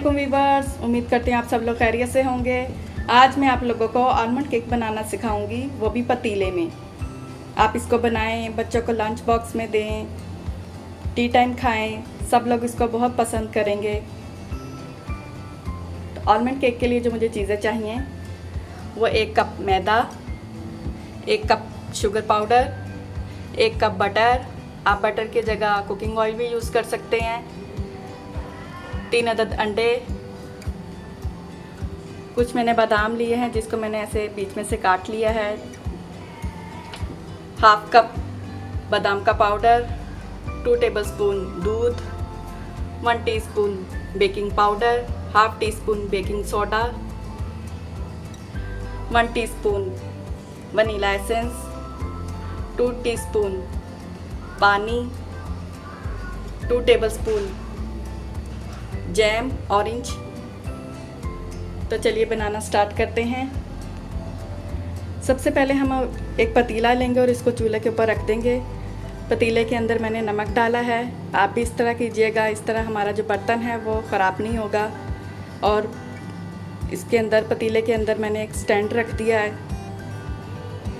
वालेकुम वीवर्स, उम्मीद करते हैं आप सब लोग खैरियत से होंगे। आज मैं आप लोगों को आलमंड केक बनाना सिखाऊंगी, वो भी पतीले में। आप इसको बनाएं, बच्चों को लंच बॉक्स में दें, टी टाइम खाएं, सब लोग इसको बहुत पसंद करेंगे। तो आलमंड केक के लिए जो मुझे चीज़ें चाहिए वो 1 कप मैदा, 1 cup sugar powder, 1 cup butter. आप बटर की जगह कुकिंग ऑयल भी यूज़ कर सकते हैं। 3 अदद अंडे, कुछ मैंने बादाम लिए हैं जिसको मैंने ऐसे बीच में से काट लिया है। 1/2 कप बादाम का पाउडर, 2 टेबलस्पून दूध, 1 teaspoon baking powder, 1/2 teaspoon baking soda, 1 teaspoon vanilla essence, 2 teaspoon पानी, 2 टेबलस्पून जैम ऑरेंज। तो चलिए बनाना स्टार्ट करते हैं। सबसे पहले हम एक पतीला लेंगे और इसको चूल्हे के ऊपर रख देंगे। पतीले के अंदर मैंने नमक डाला है। आप भी इस तरह कीजिएगा, इस तरह हमारा जो बर्तन है वो ख़राब नहीं होगा। और इसके अंदर पतीले के अंदर मैंने एक स्टैंड रख दिया है।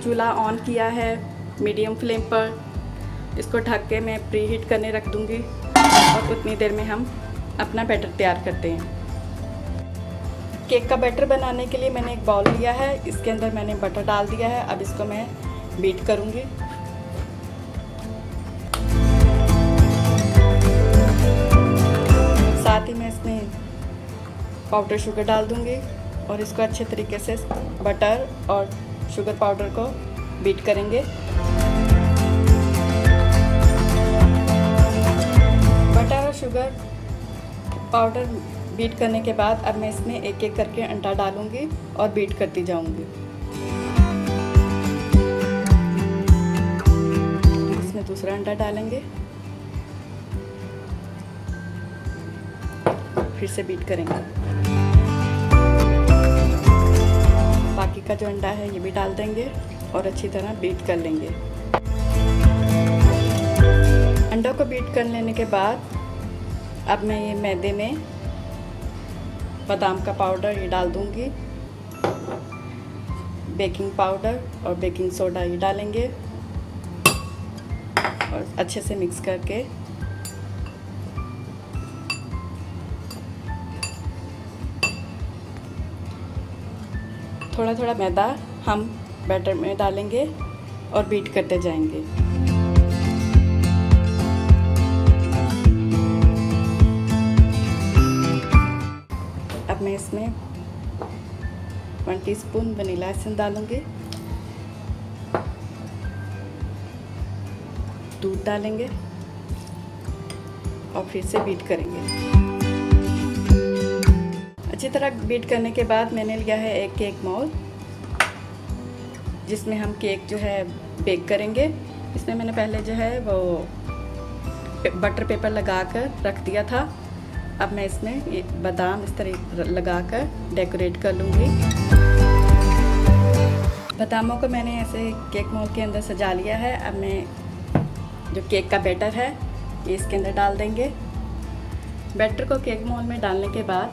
चूल्हा ऑन किया है मीडियम फ्लेम पर। इसको ढक के मैं प्री हीट करने रख दूँगी और उतनी देर में हम अपना बैटर तैयार करते हैं। केक का बैटर बनाने के लिए मैंने एक बाउल लिया है, इसके अंदर मैंने बटर डाल दिया है। अब इसको मैं बीट करूँगी। साथ ही मैं इसमें पाउडर शुगर डाल दूँगी और इसको अच्छे तरीके से बटर और शुगर पाउडर को बीट करेंगे। बटर और शुगर पाउडर बीट करने के बाद अब मैं इसमें एक एक करके अंडा डालूंगी और बीट करती जाऊंगी। इसमें दूसरा अंडा डालेंगे, फिर से बीट करेंगे। बाकी का जो अंडा है ये भी डाल देंगे और अच्छी तरह बीट कर लेंगे। अंडों को बीट कर लेने के बाद अब मैं ये मैदे में बादाम का पाउडर ये डाल दूंगी, बेकिंग पाउडर और बेकिंग सोडा ये डालेंगे और अच्छे से मिक्स करके थोड़ा थोड़ा मैदा हम बैटर में डालेंगे और बीट करते जाएंगे। अब मैं इसमें 1 टीस्पून वनीला एसेंस डालूंगी, दूध डालेंगे और फिर से बीट करेंगे। अच्छी तरह बीट करने के बाद मैंने लिया है एक केक मोल्ड जिसमें हम केक जो है बेक करेंगे। इसमें मैंने पहले जो है वो बटर पेपर लगाकर रख दिया था। अब मैं इसमें ये बादाम इस तरह लगाकर डेकोरेट कर लूँगी। बादामों को मैंने ऐसे केक मोल्ड के अंदर सजा लिया है। अब मैं जो केक का बैटर है ये इसके अंदर डाल देंगे। बैटर को केक मोल्ड में डालने के बाद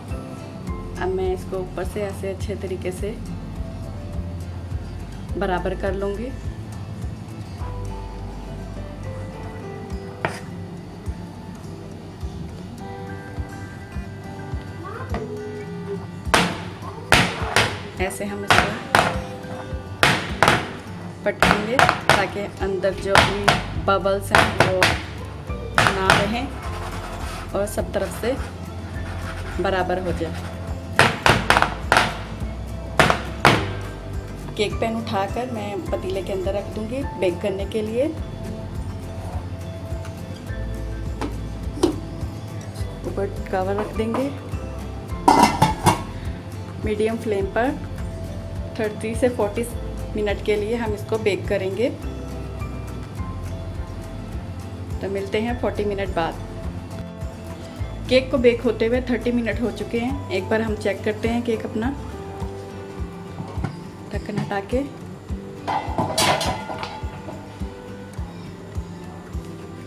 अब मैं इसको ऊपर से ऐसे अच्छे तरीके से बराबर कर लूँगी। ऐसे हम इसको पटकेंगे ताकि अंदर जो भी बबल्स हैं वो ना रहें और सब तरफ से बराबर हो जाए। केक पैन उठाकर मैं पतीले के अंदर रख दूंगी बेक करने के लिए। ऊपर कवर रख देंगे। मीडियम फ्लेम पर 30 से 40 मिनट के लिए हम इसको बेक करेंगे। तो मिलते हैं 40 मिनट बाद। केक को बेक होते हुए 30 मिनट हो चुके हैं। एक बार हम चेक करते हैं केक अपना। ढक्कन हटा के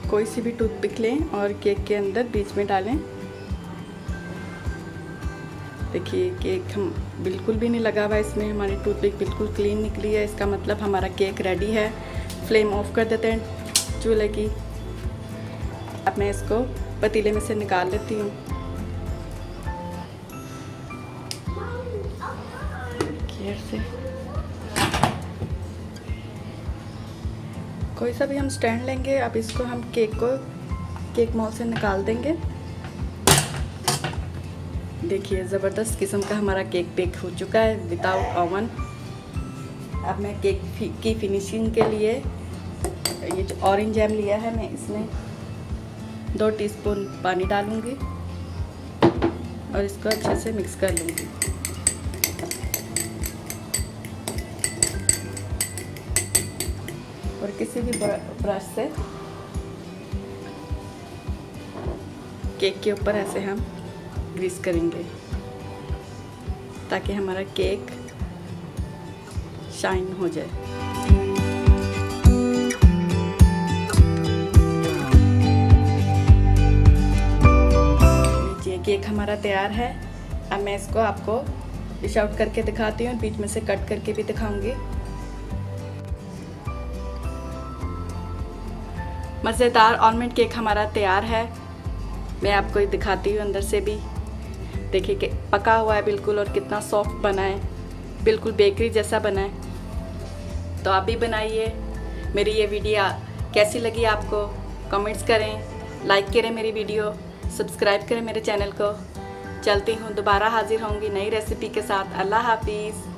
कोई सी भी टूथपिक लें और केक के अंदर बीच में डालें। देखिए केक हम बिल्कुल भी नहीं लगा हुआ इसमें, हमारी टूथपिक बिल्कुल क्लीन निकली है। इसका मतलब हमारा केक रेडी है। फ्लेम ऑफ कर देते हैं चूल्हे की। अब मैं इसको पतीले में से निकाल लेती हूँ। केयर से कोई सा भी हम स्टैंड लेंगे। अब इसको हम केक मोल्ड से निकाल देंगे। देखिए ज़बरदस्त किस्म का हमारा केक बेक हो चुका है विदाउट ओवन। अब मैं केक की फिनिशिंग के लिए ये जो ऑरेंज जैम लिया है, मैं इसमें 2 टीस्पून पानी डालूंगी और इसको अच्छे से मिक्स कर लूँगी। और किसी भी ब्रश से केक के ऊपर ऐसे हम ग्रीस करेंगे ताकि हमारा केक शाइन हो जाए। लीजिए केक हमारा तैयार है। अब मैं इसको आपको डिश आउट करके दिखाती हूँ, बीच में से कट करके भी दिखाऊंगी। मज़ेदार आलमंड केक हमारा तैयार है। मैं आपको दिखाती हूँ अंदर से भी। देखिए कि पका हुआ है बिल्कुल और कितना सॉफ्ट बना है, बिल्कुल बेकरी जैसा बना है। तो आप भी बनाइए। मेरी ये वीडियो कैसी लगी आपको कमेंट्स करें, लाइक करें मेरी वीडियो, सब्सक्राइब करें मेरे चैनल को। चलती हूँ, दोबारा हाजिर होंगी नई रेसिपी के साथ। अल्लाह हाफिज़।